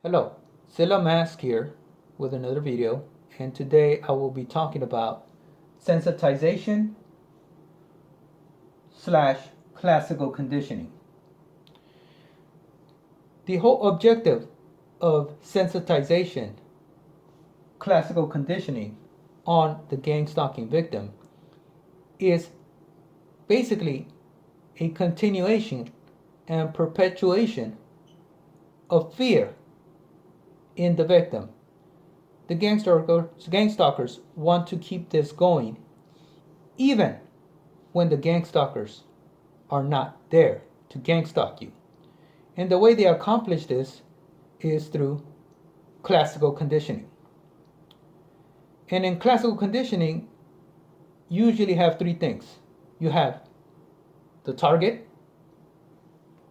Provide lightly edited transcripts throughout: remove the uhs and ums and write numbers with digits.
Hello, Silla Mask here with another video, and today I will be talking about sensitization slash classical conditioning. The whole objective of sensitization, classical conditioning on the gang stalking victim is basically a continuation and perpetuation of fear in the victim. The gangstalkers want to keep this going even when the gangstalkers are not there to gangstalk you. And the way they accomplish this is through classical conditioning. And in classical conditioning, you usually have three things. You have the target,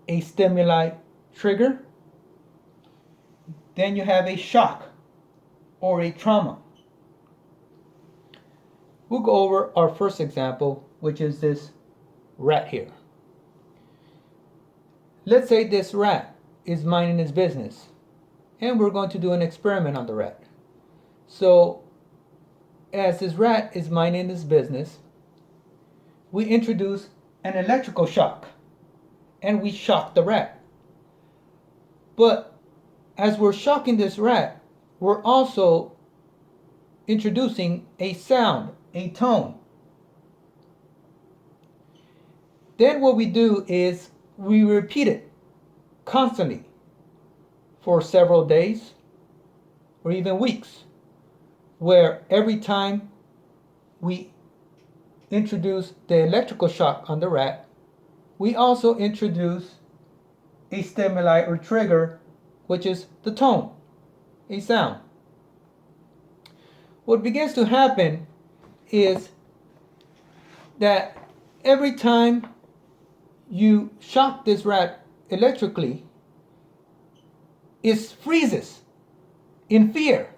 a stimuli trigger, then you have a shock or a trauma. We'll go over our first example, which is this rat here. Let's say this rat is minding his business, and we're going to do an experiment on the rat. So, as this rat is minding his business, we introduce an electrical shock, and we shock the rat. But as we're shocking this rat, we're also introducing a sound, a tone. Then what we do is we repeat it constantly for several days or even weeks, where every time we introduce the electrical shock on the rat, we also introduce a stimuli or trigger, which is the tone, a sound. What begins to happen is that every time you shock this rat electrically, it freezes in fear.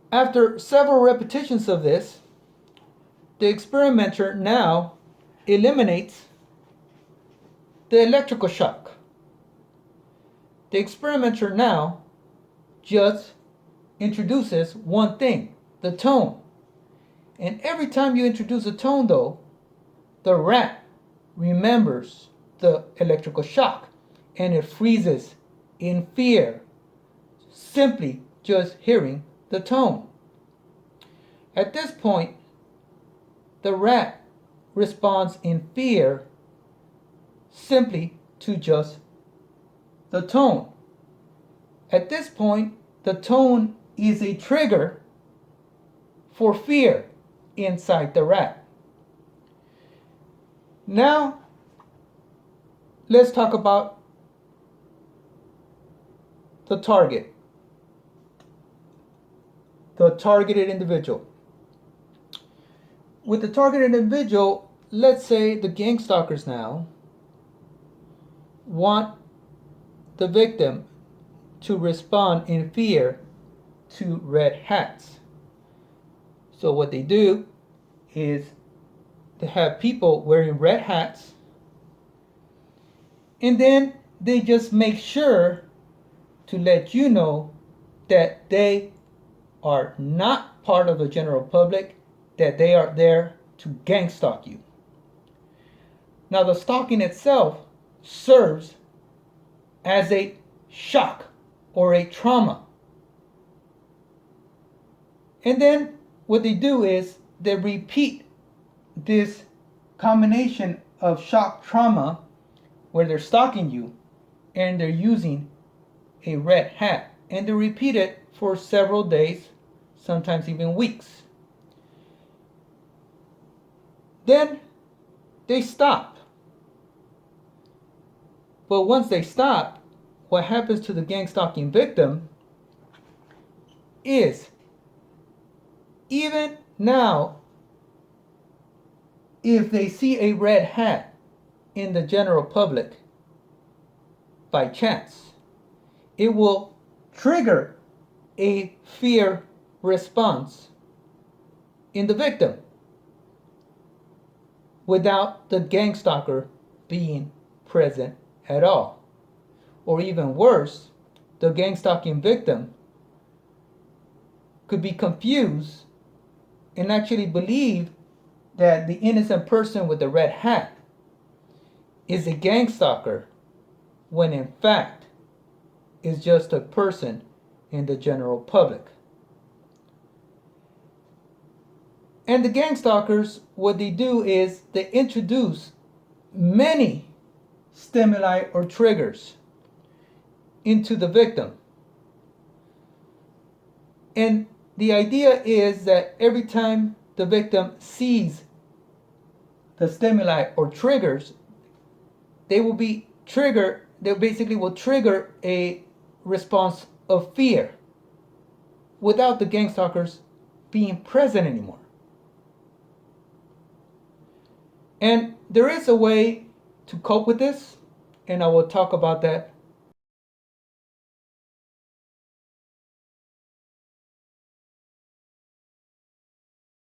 After several repetitions of this, the experimenter now eliminates the electrical shock. The experimenter now just introduces one thing, the tone. And every time you introduce a tone, though, the rat remembers the electrical shock and it freezes in fear, simply just hearing the tone. At this point, the rat responds in fear simply to just the tone. At this point, the tone is a trigger for fear inside the rat. Now, let's talk about the target, the targeted individual. With the targeted individual, let's say the gangstalkers now want the victim to respond in fear to red hats. So what they do is they have people wearing red hats, and then they just make sure to let you know that they are not part of the general public, that they are there to gang stalk you. Now, the stalking itself serves as a shock or a trauma. And then what they do is they repeat this combination of shock trauma where they're stalking you and they're using a red hat, and they repeat it for several days, sometimes even weeks. Then they stop. But once they stop, what happens to the gang stalking victim is, even now, if they see a red hat in the general public by chance, it will trigger a fear response in the victim without the gang stalker being present at all. or even worse, the gangstalking victim could be confused and actually believe that the innocent person with the red hat is a gangstalker, when in fact is just a person in the general public. And the gangstalkers, what they do is they introduce many stimuli or triggers into the victim. And the idea is that every time the victim sees the stimuli or triggers, they will be triggered, they basically will trigger a response of fear without the gangstalkers being present anymore. And there is a way to cope with this, and I will talk about that